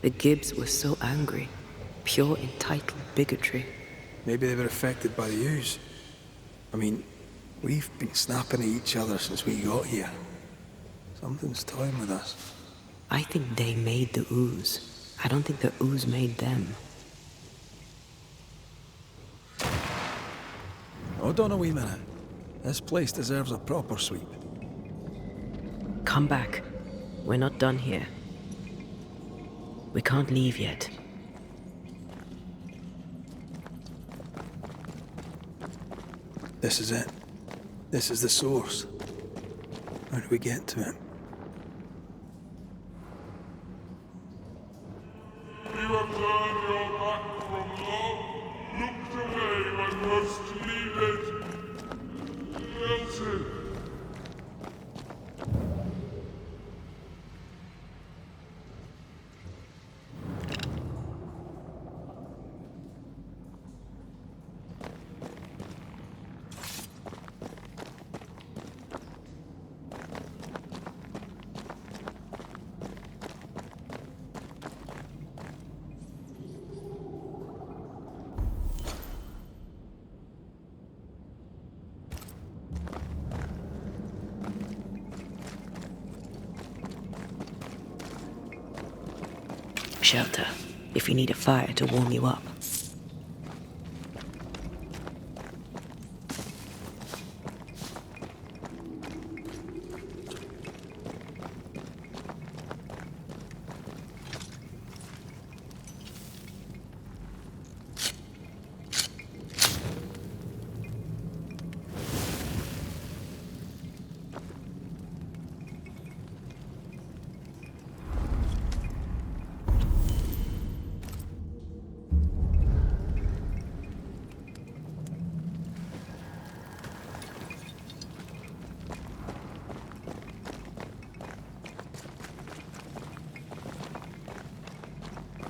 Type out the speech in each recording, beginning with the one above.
The Gibbs were so angry. Pure entitled bigotry. Maybe they were affected by the ooze. I mean, we've been snapping at each other since we got here. Something's toying with us. I think they made the ooze. I don't think the ooze made them. Hold on a wee minute. This place deserves a proper sweep. Come back. We're not done here. We can't leave yet. This is it. This is the source. How do we get to it? You have turned your back from love, looked away when most needed. Guilty. Shelter, if you need a fire to warm you up.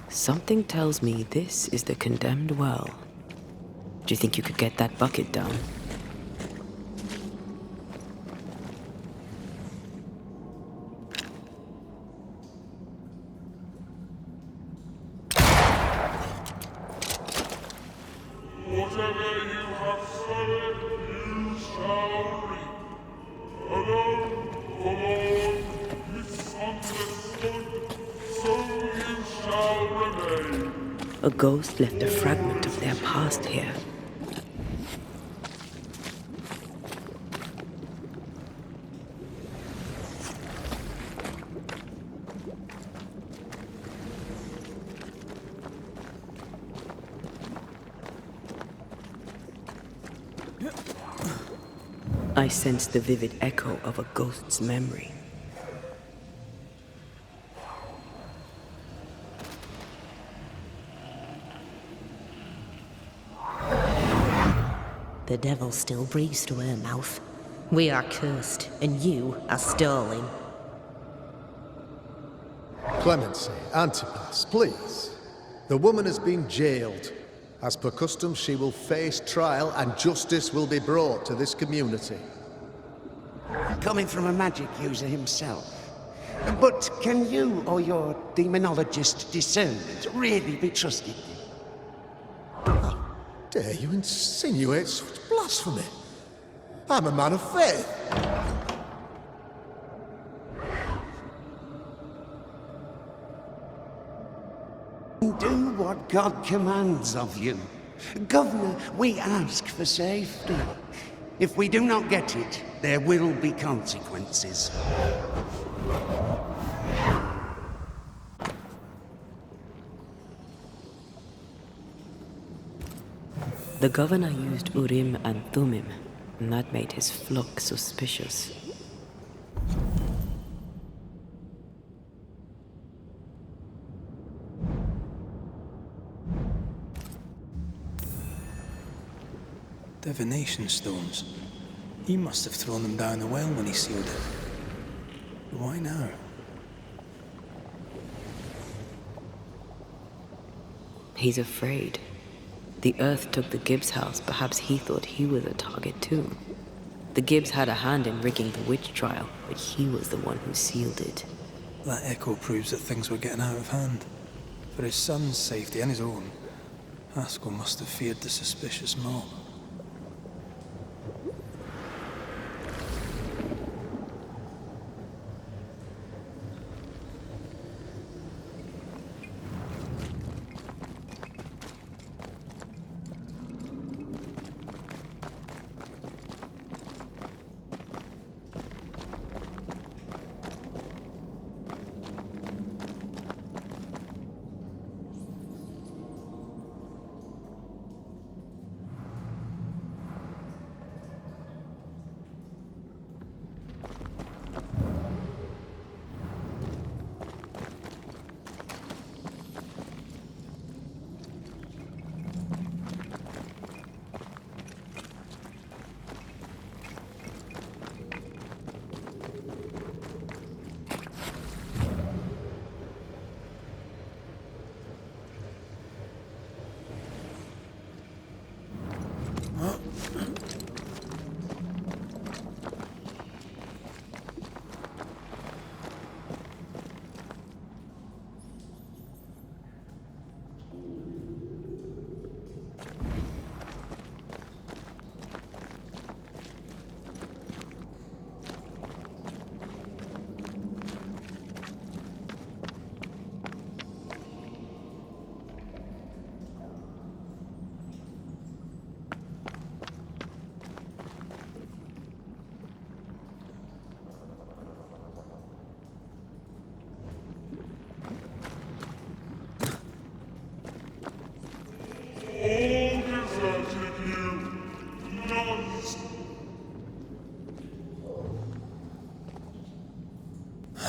Something tells me this is the condemned well. Do you think you could get that bucket down? Whatever you have sown, you shall reap. Alone, forlorn, misunderstood, so you shall remain. A ghost left a fragment of their past here. I sense the vivid echo of a ghost's memory. The devil still breathes through her mouth. We are cursed, and you are stolen. Clemency, Antipas, please. The woman has been jailed. As per custom, she will face trial and justice will be brought to this community. Coming from a magic user himself. But can you or your demonologist discernment really be trusted? How dare you insinuate such blasphemy? I'm a man of faith. Do what God commands of you. Governor, we ask for safety. If we do not get it, there will be consequences. The governor used Urim and Thummim, and that made his flock suspicious. Divination stones. He must have thrown them down the well when he sealed it. But why now? He's afraid. The Earth took the Gibbs house. Perhaps he thought he was a target too. The Gibbs had a hand in rigging the witch trial, but he was the one who sealed it. That echo proves that things were getting out of hand. For his son's safety and his own, Haskell must have feared the suspicious mob.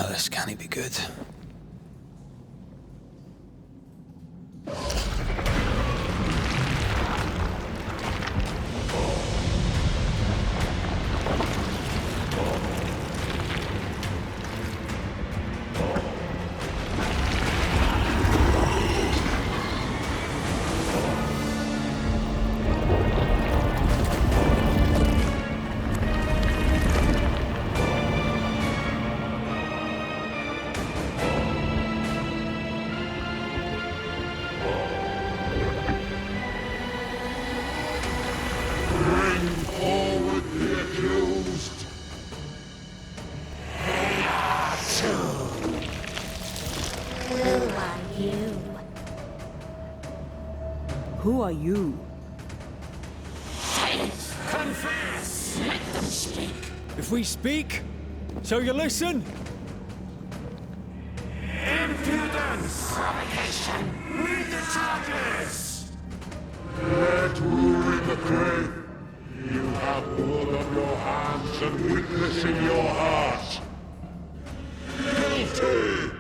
This can't be good. Who are you? Silence! Confess! Let them speak! If we speak, so you listen? Impudence! Provocation! Read the charges! Let rule in the grave. You have blood on your hands and weakness in your heart. Guilty!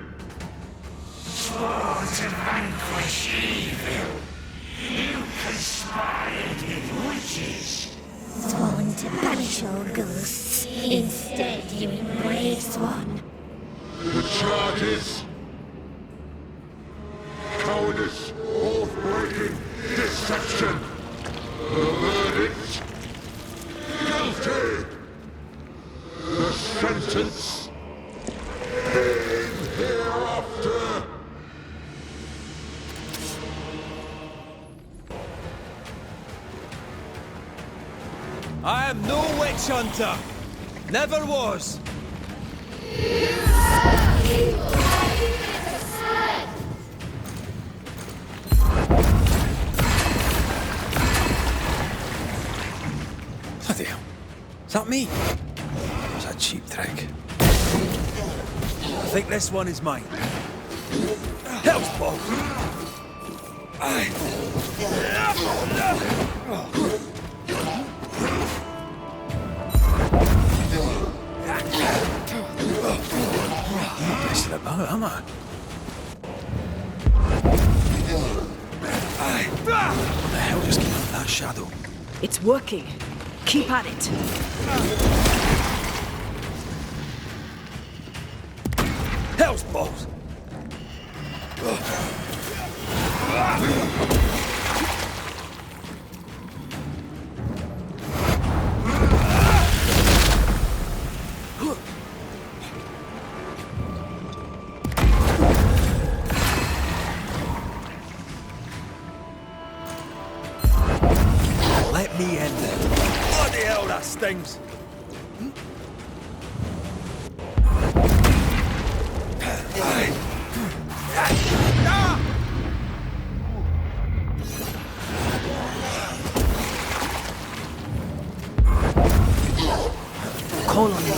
Sworn to vanquish evil! You conspired with witches! Sworn to banish all ghosts. Instead, you embraced one. The charges. Cowardice, oath-breaking, deception. The verdict. Guilty. The sentence. Pain hereafter. I am no witch hunter. Never was. Bloody hell. Is that me? That was a cheap trick. I think this one is mine. Hell's ball. Messing about, am I? What the hell just came out of that shadow? It's working. Keep at it. Hell's balls. times. Call on me.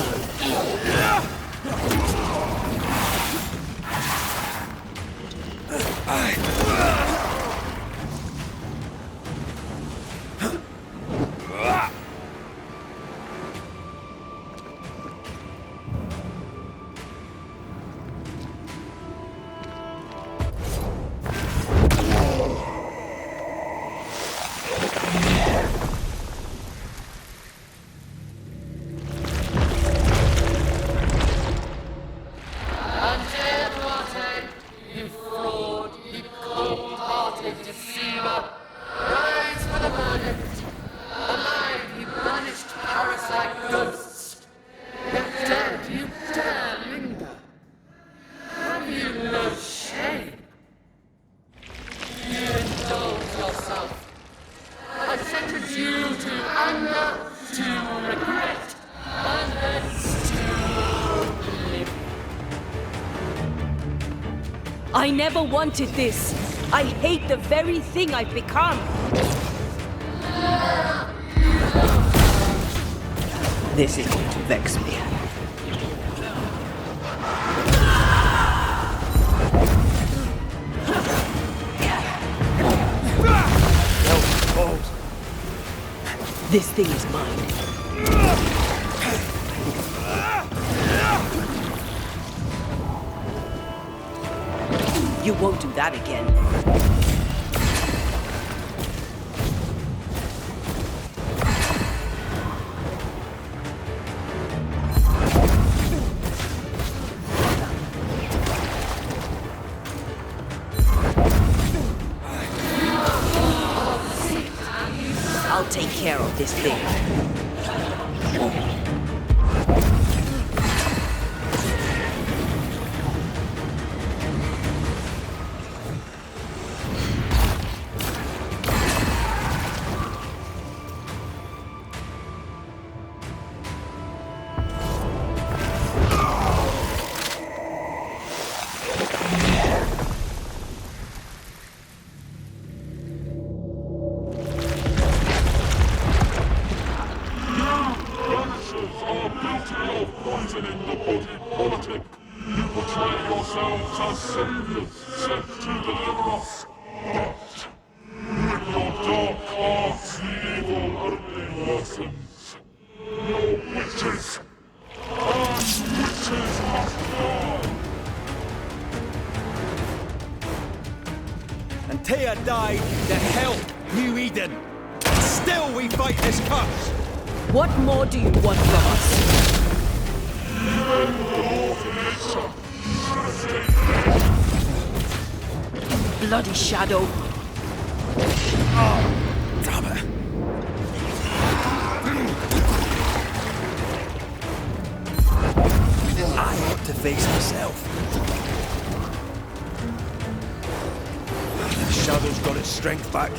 I never wanted this. I hate the very thing I've become. This is going to vex me. This thing is mine. You won't do that again. I'll take care of this thing. Taya died to help New Eden. Still we fight this curse. What more do you want from us? Bloody shadow. Oh, damn it. I ought to face myself. The shadow's got its strength back.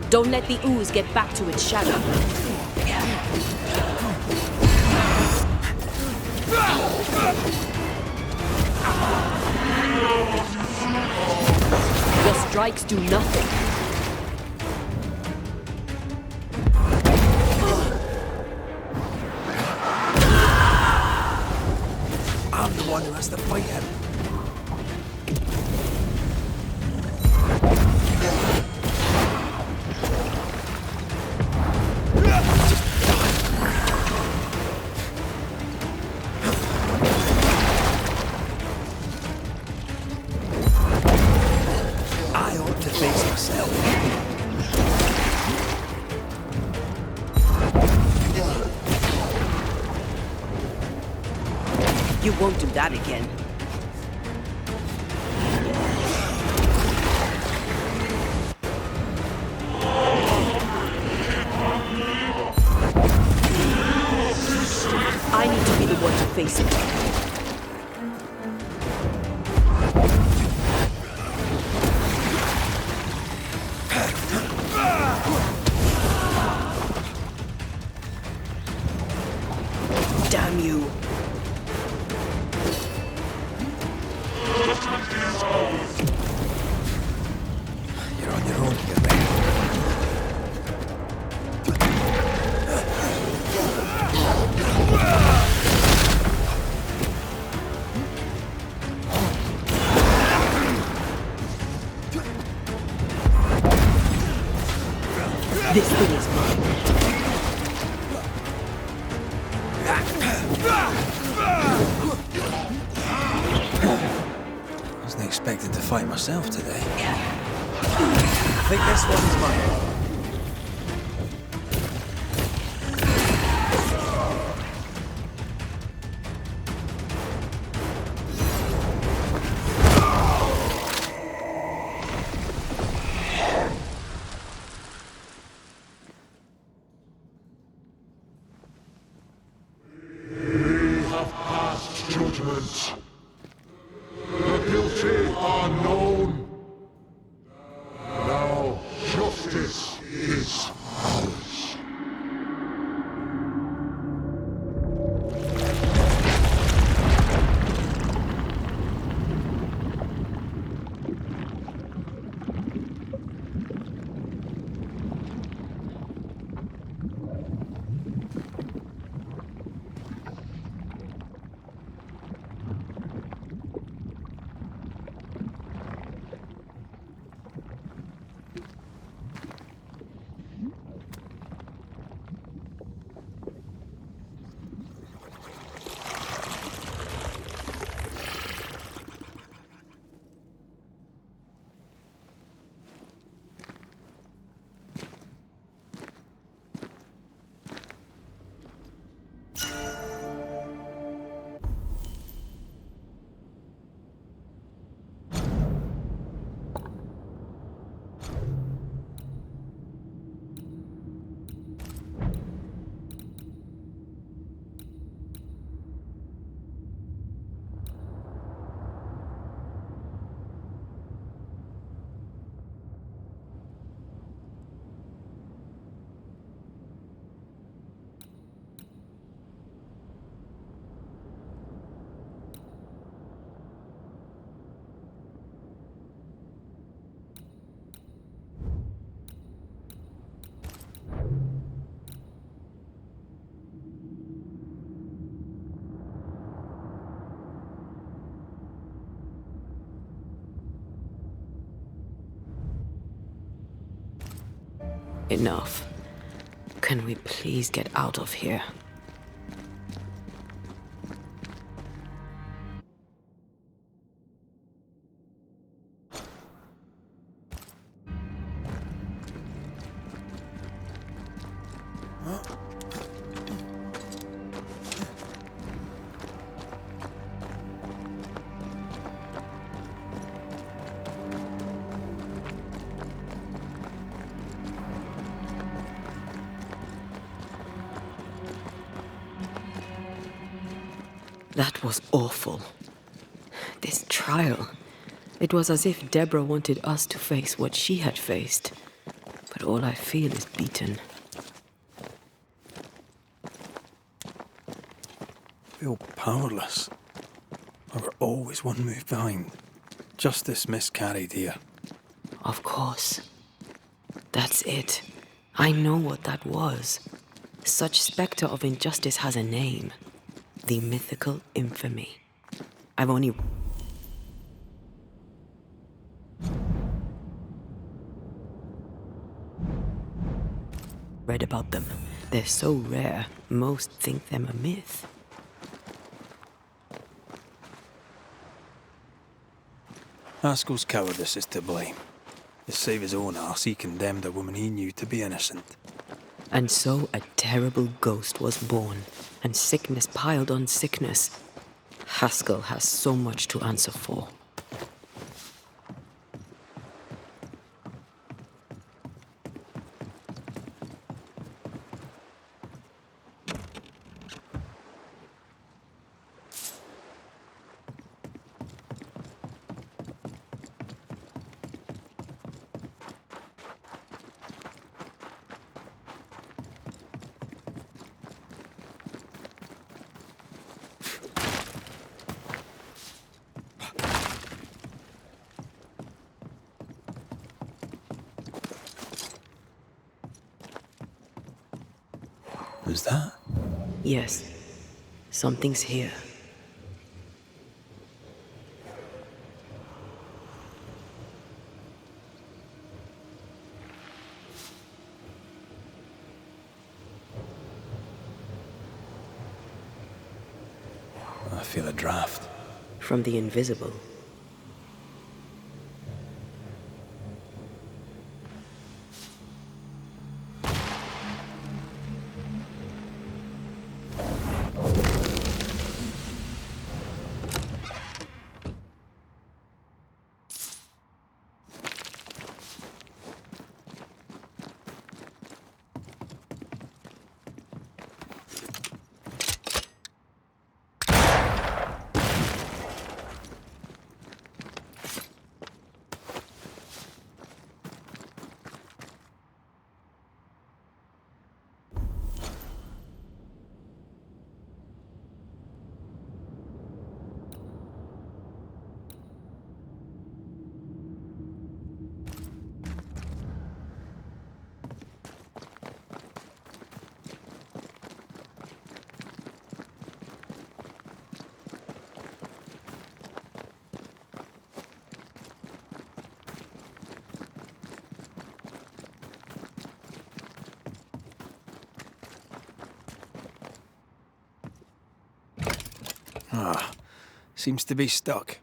Don't let the ooze get back to its shadow. Your strikes do nothing. I'm the one who has to fight him. I ought to face myself. You won't do that again. I need to be the one to face it. This thing is mine. Wasn't expecting to fight myself today. I think this one's mine. Judgment. The guilty are known. Now justice is ours. Enough. Can we please get out of here? That was awful. This trial. It was as if Deborah wanted us to face what she had faced. But all I feel is beaten. Feel powerless. I were always one move behind. Justice miscarried here. Of course. That's it. I know what that was. Such spectre of injustice has a name. The mythical infamy. I've only read about them. They're so rare, most think them a myth. Haskell's cowardice is to blame. To save his own arse, he condemned a woman he knew to be innocent. And so a terrible ghost was born, and sickness piled on sickness. Haskell has so much to answer for. Who's that? Yes, something's here. feel a draft. From the invisible. Seems to be stuck.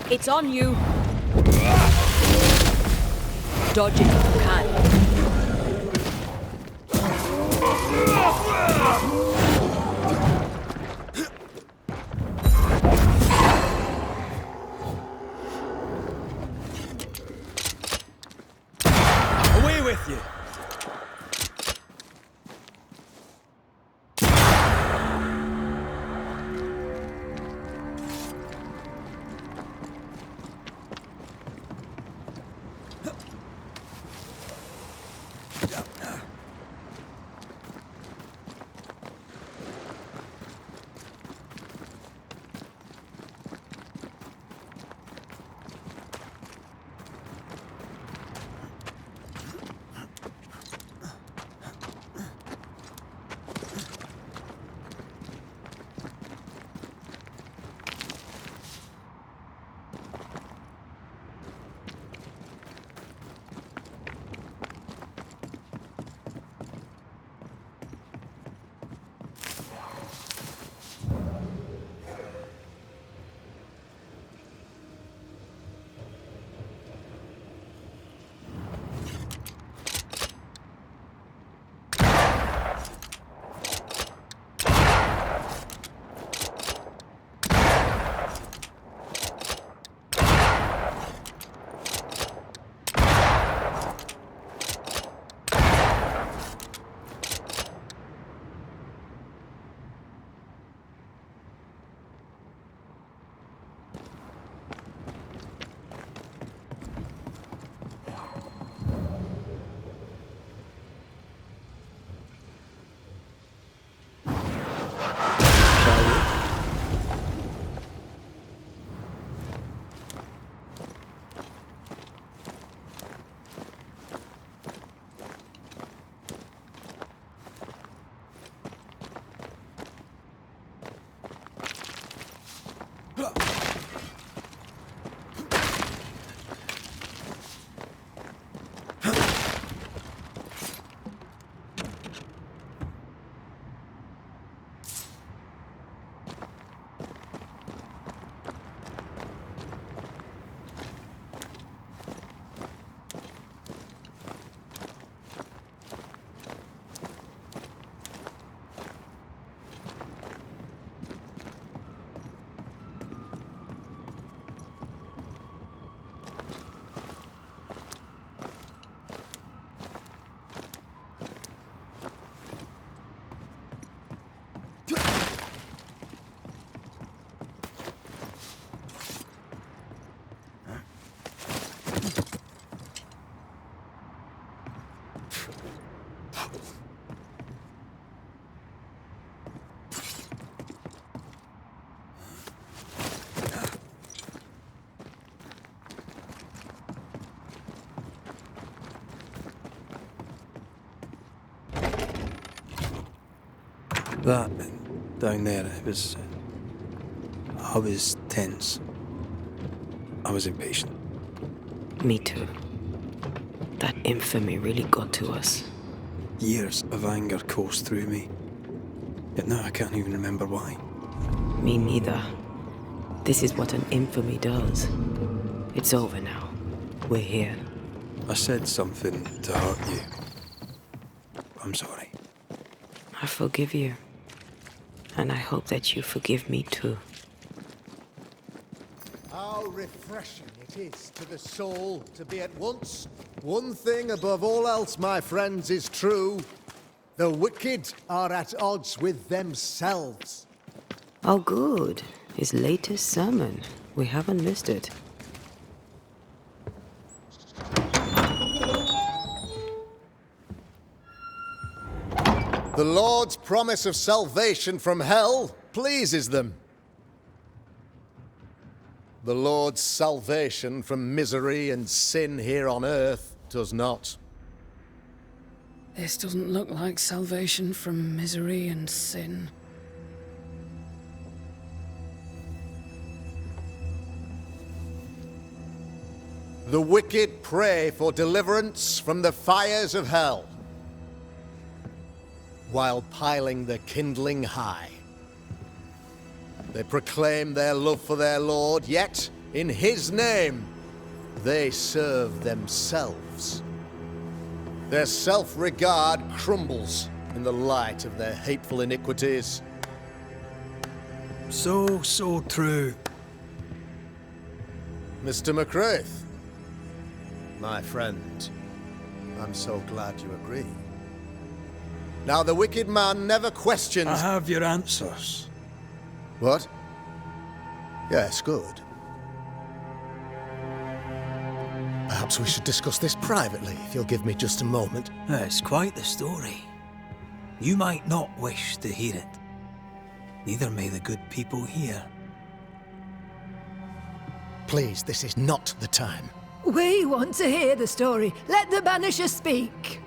It's on you. Dodge it if you can. Away with you! That, down there, I was tense. I was impatient. Me too. That infamy really got to us. Years of anger coursed through me. Yet now I can't even remember why. Me neither. This is what an infamy does. It's over now. We're here. I said something to hurt you. I'm sorry. I forgive you. And I hope that you forgive me too. How refreshing it is to the soul to be at once. One thing above all else, my friends, is true. The wicked are at odds with themselves. Oh, good. His latest sermon. We haven't missed it. The Lord's promise of salvation from hell pleases them. The Lord's salvation from misery and sin here on earth does not. This doesn't look like salvation from misery and sin. The wicked pray for deliverance from the fires of hell, while piling the kindling high. They proclaim their love for their Lord, yet, in His name, they serve themselves. Their self-regard crumbles in the light of their hateful iniquities. So true. Mr. McCraith, my friend, I'm so glad you agree. Now, the wicked man never questions... I have your answers. What? Yes, good. Perhaps we should discuss this privately, if you'll give me just a moment. It's quite the story. You might not wish to hear it. Neither may the good people here. Please, this is not the time. We want to hear the story. Let the Banishers speak.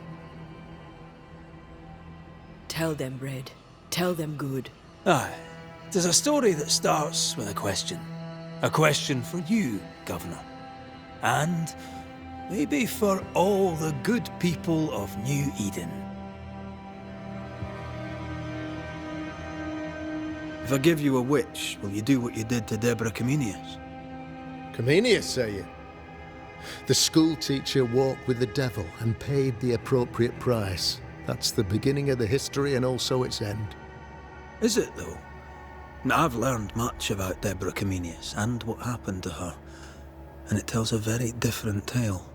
Tell them, Red. Tell them good. Aye. It is a story that starts with a question. A question for you, Governor. And maybe for all the good people of New Eden. If I give you a witch, will you do what you did to Deborah Comenius? Comenius, say you? The school teacher walked with the devil and paid the appropriate price. That's the beginning of the history and also its end. Is it, though? I've learned much about Deborah Comenius and what happened to her, and it tells a very different tale.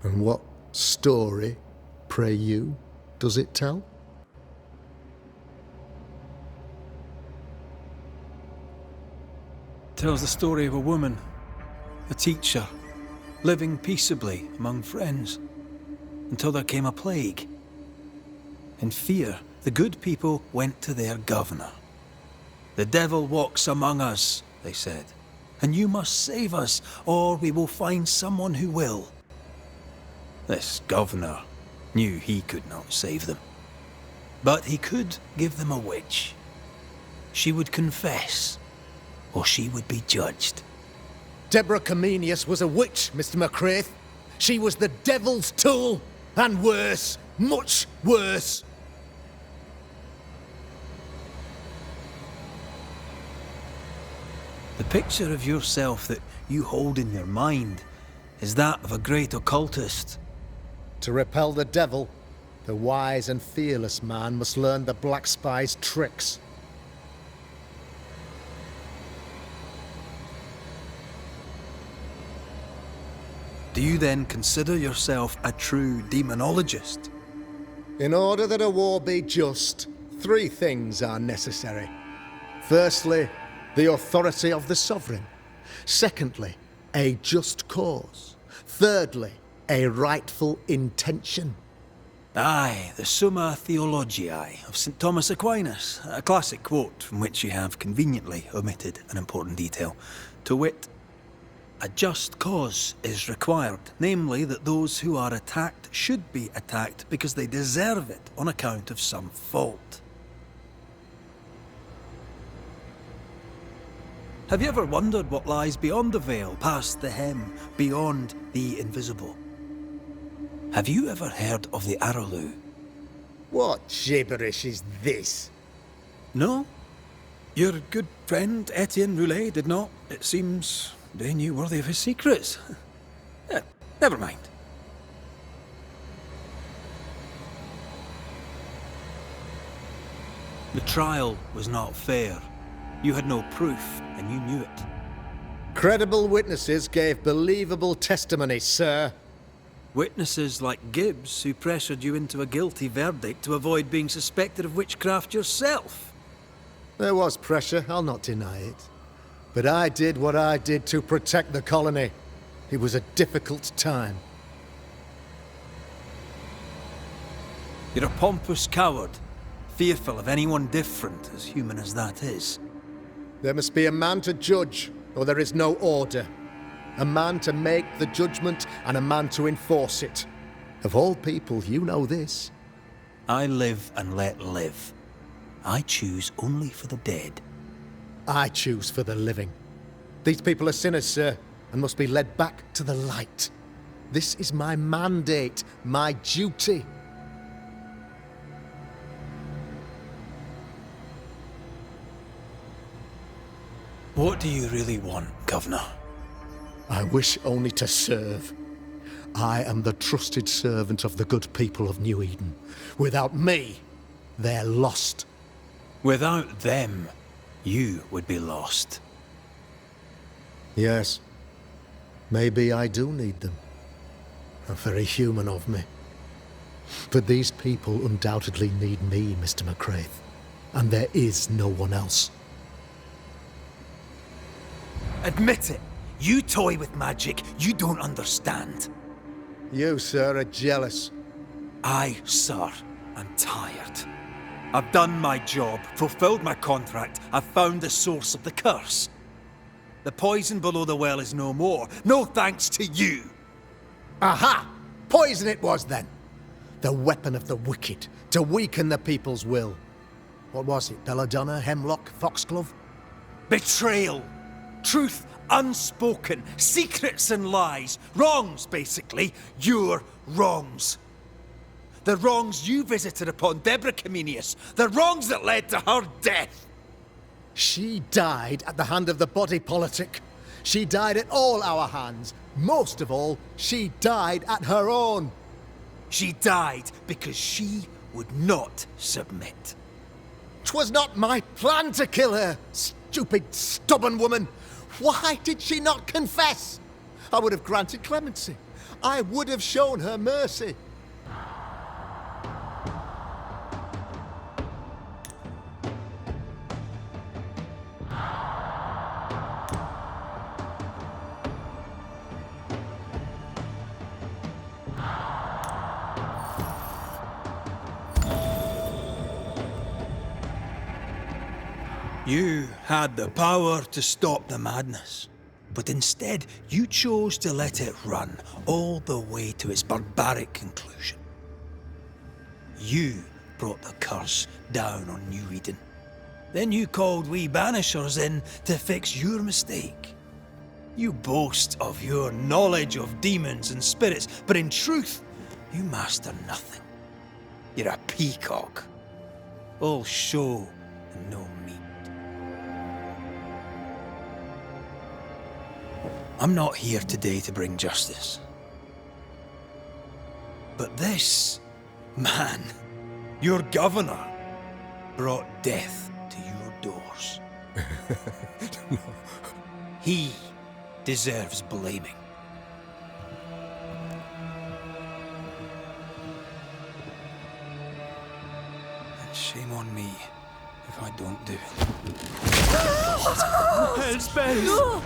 And what story, pray you, does it tell? It tells the story of a woman, a teacher, living peaceably among friends, until there came a plague. In fear, the good people went to their governor. "The devil walks among us," they said, "and you must save us, or we will find someone who will." This governor knew he could not save them. But he could give them a witch. She would confess, or she would be judged. Deborah Comenius was a witch, Mr. McCraith. She was the devil's tool, and worse, much worse. The picture of yourself that you hold in your mind is that of a great occultist. To repel the devil, the wise and fearless man must learn the Black Spy's tricks. Do you then consider yourself a true demonologist? In order that a war be just, 3 things are necessary. Firstly, the authority of the sovereign. Secondly, a just cause. Thirdly, a rightful intention. Aye, the Summa Theologiae of St. Thomas Aquinas, a classic quote from which you have conveniently omitted an important detail. To wit, a just cause is required, namely that those who are attacked should be attacked because they deserve it on account of some fault. Have you ever wondered what lies beyond the veil, past the hem, beyond the invisible? Have you ever heard of the Arrowloo? What gibberish is this? No? Your good friend Etienne Roulet did not, it seems, deign you worthy of his secrets. Never mind. The trial was not fair. You had no proof, and you knew it. Credible witnesses gave believable testimony, sir. Witnesses like Gibbs, who pressured you into a guilty verdict to avoid being suspected of witchcraft yourself. There was pressure, I'll not deny it. But I did what I did to protect the colony. It was a difficult time. You're a pompous coward, fearful of anyone different, as human as that is. There must be a man to judge, or there is no order. A man to make the judgment, and a man to enforce it. Of all people, you know this. I live and let live. I choose only for the dead. I choose for the living. These people are sinners, sir, and must be led back to the light. This is my mandate, my duty. What do you really want, Governor? I wish only to serve. I am the trusted servant of the good people of New Eden. Without me, they're lost. Without them, you would be lost. Yes. Maybe I do need them. Very human of me. But these people undoubtedly need me, Mr. McCraith. And there is no one else. Admit it. You toy with magic you don't understand. You, sir, are jealous. I, sir, am tired. I've done my job, fulfilled my contract, I've found the source of the curse. The poison below the well is no more, no thanks to you. Aha! Poison it was then. The weapon of the wicked, to weaken the people's will. What was it, belladonna, hemlock, foxglove? Betrayal. Truth unspoken, secrets and lies. Wrongs, basically. Your wrongs. The wrongs you visited upon Deborah Comenius. The wrongs that led to her death. She died at the hand of the body politic. She died at all our hands. Most of all, she died at her own. She died because she would not submit. 'Twas not my plan to kill her, stupid, stubborn woman. Why did she not confess? I would have granted clemency. I would have shown her mercy. You had the power to stop the madness, but instead you chose to let it run all the way to its barbaric conclusion. You brought the curse down on New Eden. Then you called we Banishers in to fix your mistake. You boast of your knowledge of demons and spirits, but in truth, you master nothing. You're a peacock. All show and no meat. I'm not here today to bring justice. But this man, your governor, brought death to your doors. He deserves blaming. And shame on me if I don't do it. Hell's bells!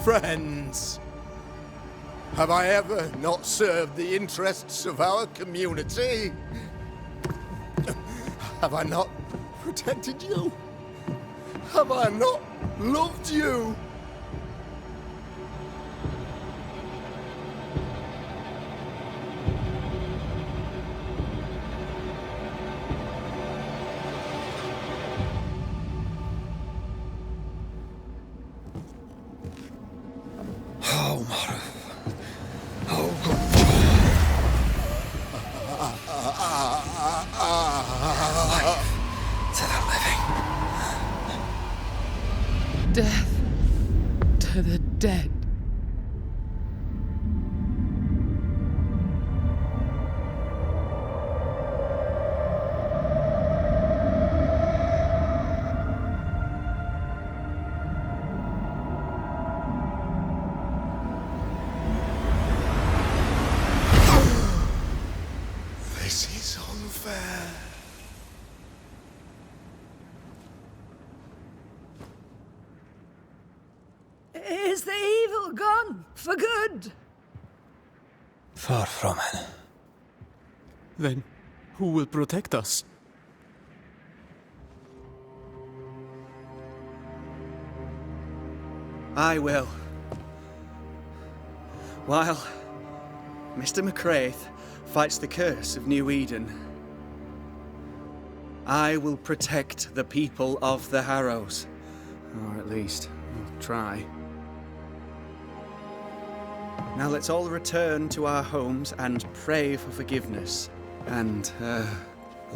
Friends, have I ever not served the interests of our community? Have I not protected you? Have I not loved you? Death to the dead. This is unfair. Is the evil gone for good? Far from it. Then who will protect us? I will. While Mr. McCraith fights the curse of New Eden, I will protect the people of the Harrows. Or at least, I'll try. Now let's all return to our homes and pray for forgiveness and the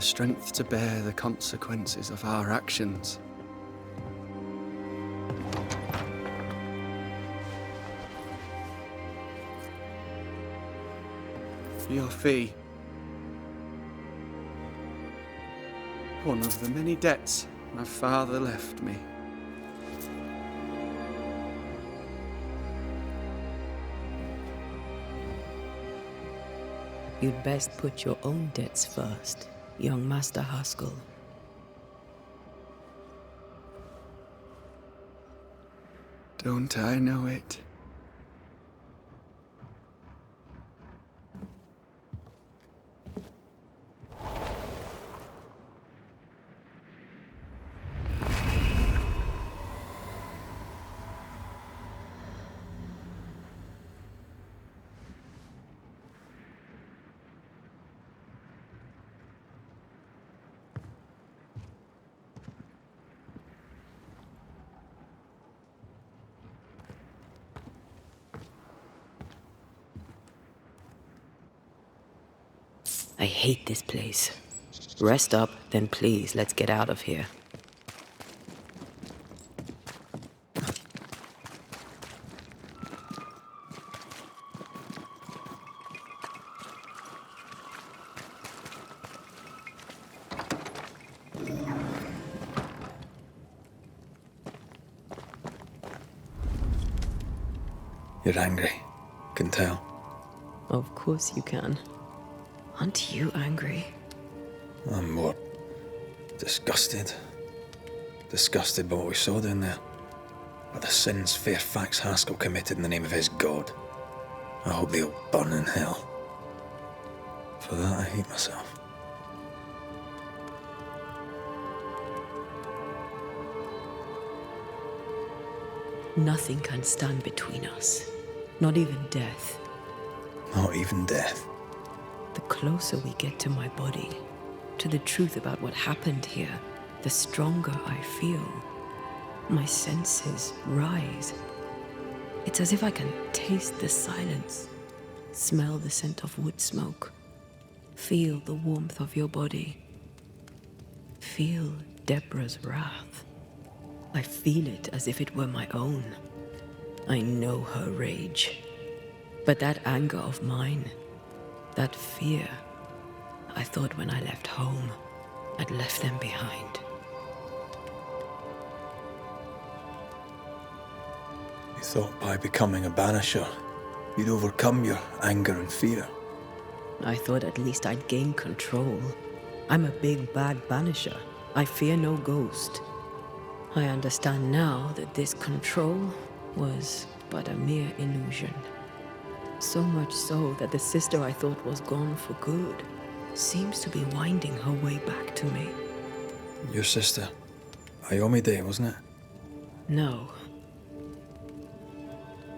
strength to bear the consequences of our actions. For your fee. One of the many debts my father left me. You'd best put your own debts first, young Master Haskell. Don't I know it? I hate this place. Rest up, then please, let's get out of here. You're angry. Can tell. Of course you can. Aren't you angry? I'm more disgusted. Disgusted by what we saw down there. By the sins Fairfax Haskell committed in the name of his god. I hope they'll burn in hell. For that I hate myself. Nothing can stand between us. Not even death. Not even death. The closer we get to my body, to the truth about what happened here, the stronger I feel. My senses rise. It's as if I can taste the silence, smell the scent of wood smoke, feel the warmth of your body, feel Deborah's wrath. I feel it as if it were my own. I know her rage. But that anger of mine, that fear, I thought when I left home, I'd left them behind. You thought by becoming a banisher, you'd overcome your anger and fear. I thought at least I'd gain control. I'm a big, bad banisher. I fear no ghost. I understand now that this control was but a mere illusion. So much so that the sister I thought was gone for good seems to be winding her way back to me. Your sister, Ayomide, wasn't it? No.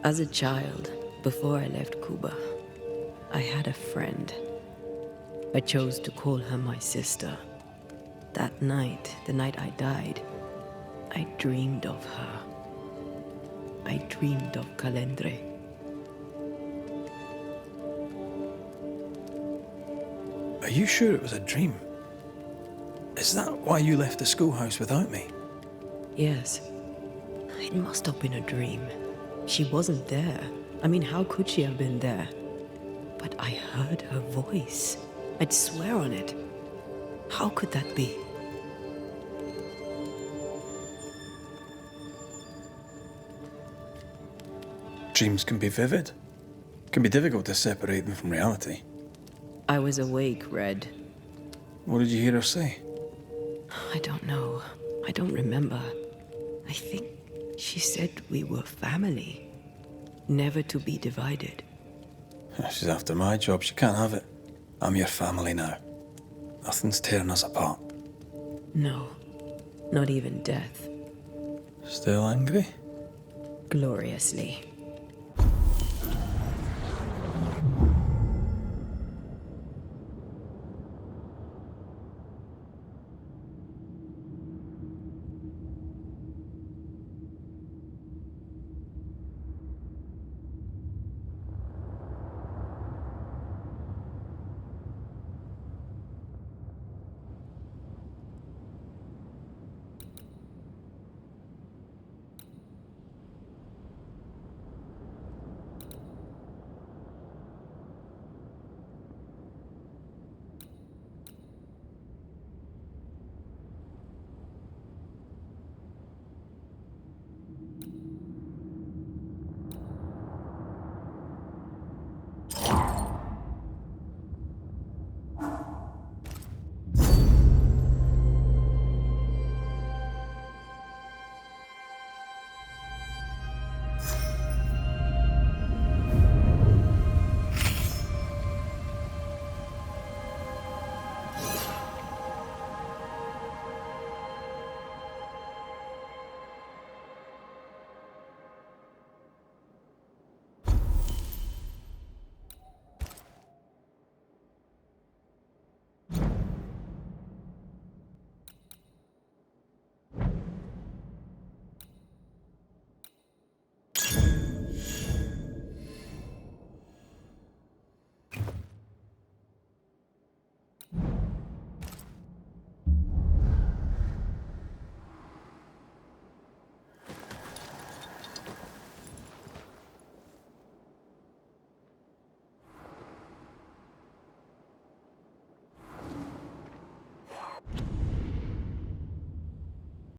As a child, before I left Cuba, I had a friend. I chose to call her my sister. That night, the night I died, I dreamed of her. I dreamed of Calendre. Are you sure it was a dream? Is that why you left the schoolhouse without me? Yes. It must have been a dream. She wasn't there. I mean, how could she have been there? But I heard her voice. I'd swear on it. How could that be? Dreams can be vivid. Can be difficult to separate them from reality. I was awake, Red. What did you hear her say? I don't know. I don't remember. I think she said we were family. Never to be divided. She's after my job. She can't have it. I'm your family now. Nothing's tearing us apart. No. Not even death. Still angry? Gloriously.